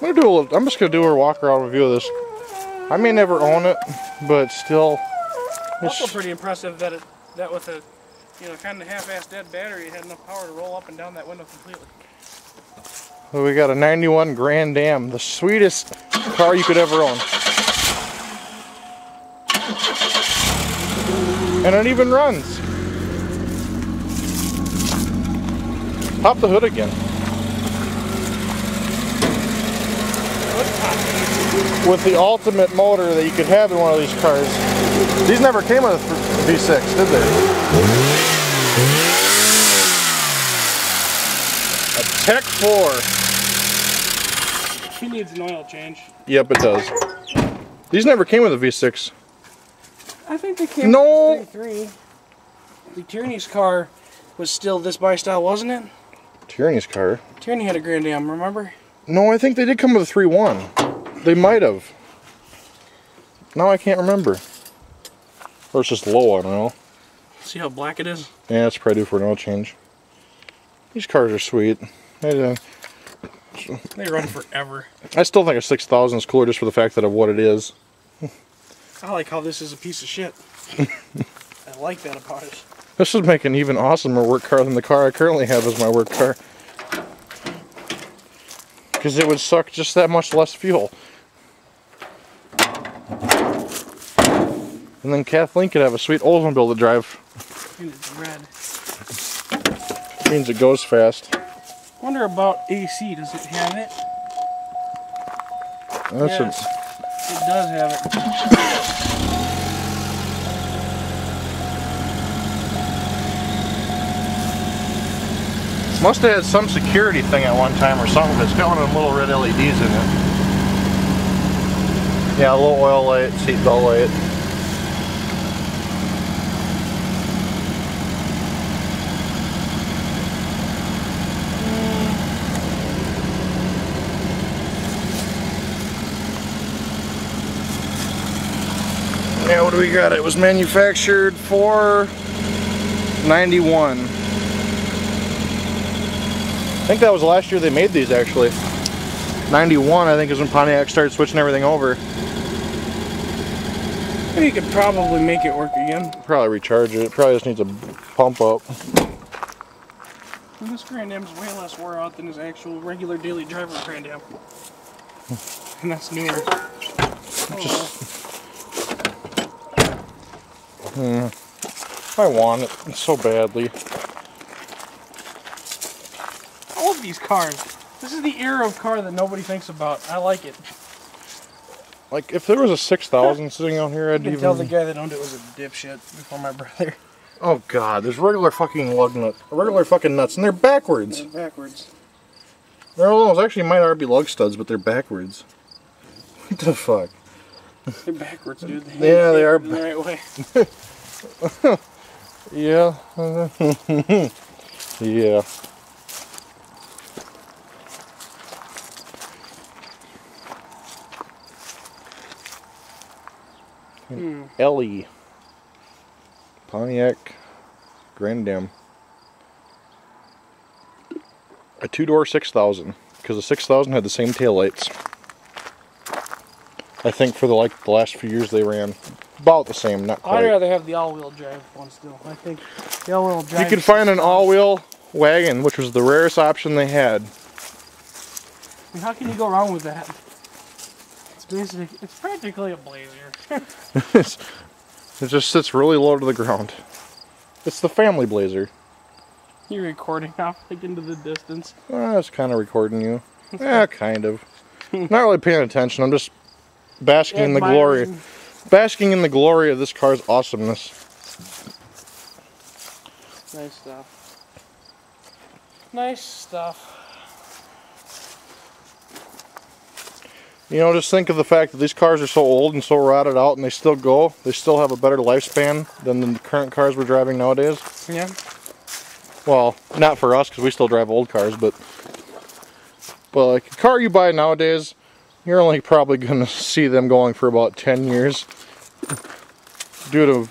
I'm just gonna do a walk around review of this. I may never own it, but still, it's also pretty impressive that with a kind of half-assed dead battery, it had enough power to roll up and down that window completely. So we got a 91 Grand Am, the sweetest car you could ever own. And it even runs. Pop the hood again. With the ultimate motor that you could have in one of these cars. These never came with a V6, did they? A Tech 4. He needs an oil change. Yep, it does. These never came with a V6. I think they came with the 3.3. The Tierney's car was still this buy style, wasn't it? Tierney's car? Tierney had a Grand Am, remember? No, I think they did come with a 3.1. They might have. Now I can't remember. Or it's just low, I don't know. See how black it is? Yeah, it's probably due for an oil change. These cars are sweet. They run forever. I still think a 6000 is cooler just for the fact of what it is. I like how this is a piece of shit. I like that about it. This would make an even awesomer work car than the car I currently have as my work car. Because it would suck just that much less fuel. And then Kathleen could have a sweet Oldsmobile to drive. And it's red. Means it goes fast. Wonder about AC. Does it have it? Yes, it does have it. Must have had some security thing at one time or something. It's got one of them little red LEDs in it. Yeah, a little oil light, seat belt light. Yeah, what do we got? It was manufactured for 91. I think that was the last year they made these, actually. 91, I think, is when Pontiac started switching everything over. You could probably make it work again. Probably recharge it. It probably just needs a pump up. And this Grand Am's way less wore out than his actual regular daily driver Grand Am. And that's newer. I want it so badly. I love these cars. This is the era of car that nobody thinks about. I like it. Like, if there was a 6000 sitting out here, I'd even... tell the guy that owned it was a dipshit before my brother. Oh god, there's regular fucking lug nuts. Regular fucking nuts, and they're backwards. They're backwards. They're almost actually might be lug studs, but they're backwards. What the fuck? They're backwards, dude. Yeah, they are. The right way. Yeah. Yeah. Ellie. Pontiac Grand Am. A two-door 6000, because the 6000 had the same taillights. I think for the last few years they ran about the same, not quite. I'd rather have the all-wheel drive one still. I think the all-wheel drive. You could find an all-wheel wagon, which was the rarest option they had. I mean, how can you go wrong with that? It's practically a Blazer. It just sits really low to the ground. It's the family Blazer. You're recording off like into the distance. I was kind of recording you. Yeah, kind of. Not really paying attention. I'm just basking in the glory. Basking in the glory of this car's awesomeness. Nice stuff. Nice stuff. You know, just think of the fact that these cars are so old and so rotted out and they still go. They still have a better lifespan than the current cars we're driving nowadays. Yeah. Well, not for us because we still drive old cars, but like a car you buy nowadays, you're only probably going to see them going for about 10 years. Due to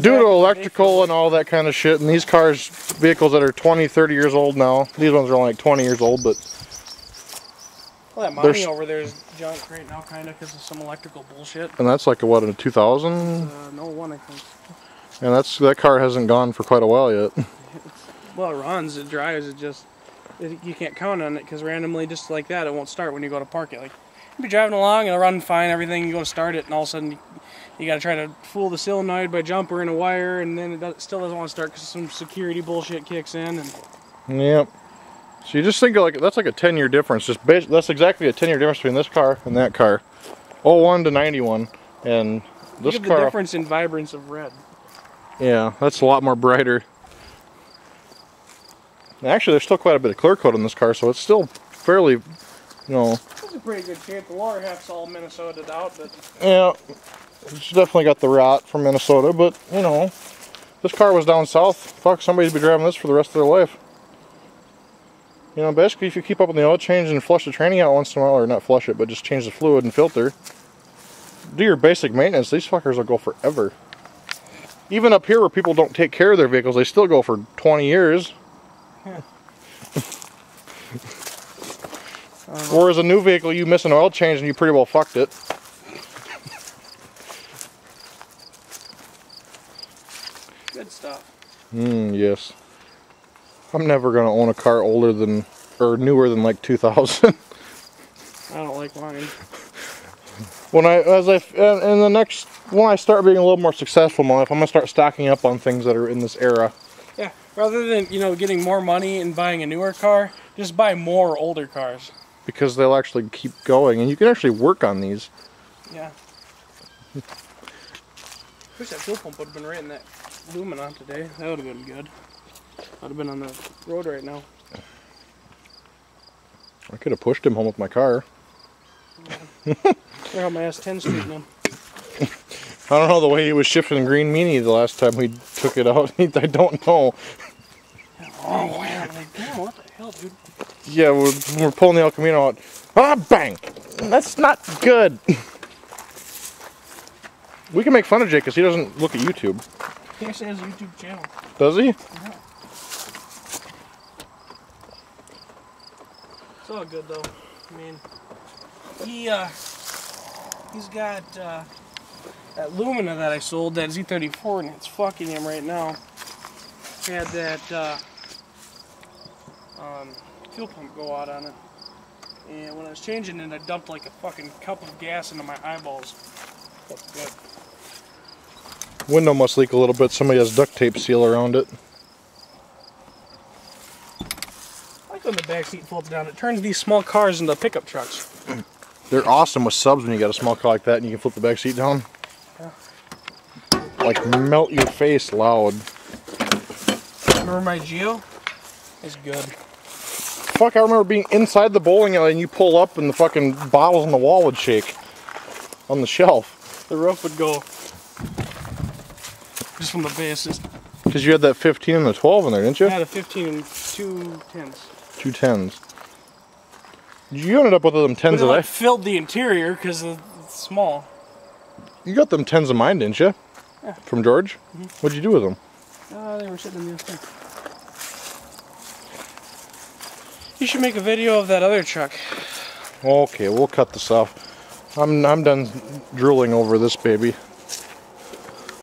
electrical and all that kind of shit. And these cars, vehicles that are 20, 30 years old now, these ones are only like 20 years old, but Well, that money over there is junk right now, kind of, because of some electrical bullshit. And that's like a, what, a 2000? No one, I think. And that car hasn't gone for quite a while yet. Well, it runs, it drives, you can't count on it, because randomly, just like that, it won't start when you go to park it. Like, you'll be driving along, it'll run fine, everything, you go to start it, and all of a sudden, you gotta try to fool the solenoid by jumpering a wire, and then it still doesn't want to start because some security bullshit kicks in. And yep. So you just think of like that's like a 10-year difference. That's exactly a 10-year difference between this car and that car. 01 to 91, and this car. The difference in vibrance of red. Yeah, that's a lot more brighter. Actually, there's still quite a bit of clear coat on this car, so it's still fairly, you know. That's a pretty good chance. The lower half's all Minnesota'd out, but. Yeah. It's definitely got the rot from Minnesota, but, you know, this car was down south. Fuck, somebody'd be driving this for the rest of their life. You know, basically, if you keep up with the oil change and flush the training out once in a while, or not flush it, but just change the fluid and filter, do your basic maintenance, these fuckers will go forever. Even up here where people don't take care of their vehicles, they still go for 20 years. Yeah. Whereas a new vehicle, you miss an oil change and you pretty well fucked it. Good stuff. Yes. I'm never gonna own a car older than, or newer than like 2000. I don't like mine. When I start being a little more successful in my life, I'm gonna start stocking up on things that are in this era. Yeah. Rather than, you know, getting more money and buying a newer car, just buy more older cars. Because they'll actually keep going, and you can actually work on these. Yeah. Wish that fuel pump would have been right in that Lumina today. That would have been good. I'd have been on the road right now. I could have pushed him home with my car. Yeah. There how my S10 street now. I don't know, the way he was shifting green meanie the last time we took it out. I don't know. Oh man, like, damn, what the hell, dude? Yeah, we're pulling the El Camino out. Ah, bang! That's not good. We can make fun of Jake because he doesn't look at YouTube. He actually has a YouTube channel. Does he? Yeah. It's all good though. I mean, he's got that Lumina that I sold, that Z34, and it's fucking him right now. He had that fuel pump go out on it, and when I was changing it, I dumped like a fucking cup of gas into my eyeballs. That's good. Window must leak a little bit. Somebody has duct tape seal around it. I like when the back seat folds down. It turns these small cars into pickup trucks. They're awesome with subs when you got a small car like that and you can flip the back seat down. Yeah. Like melt your face loud. Remember my Geo? It's good. Fuck, I remember being inside the bowling alley and you pull up and the fucking bottles on the wall would shake. On the shelf. The roof would go. Just from the bases. Because you had that 15 and the 12 in there, didn't you? I had a 15 and 2 10s. 2 10s. You ended up with them 10s that I filled the interior because it's small. You got them 10s of mine, didn't you? Yeah. From George? Mm-hmm. What'd you do with them? They were sitting in the other thing. You should make a video of that other truck. Okay, we'll cut this off. I'm done drooling over this baby.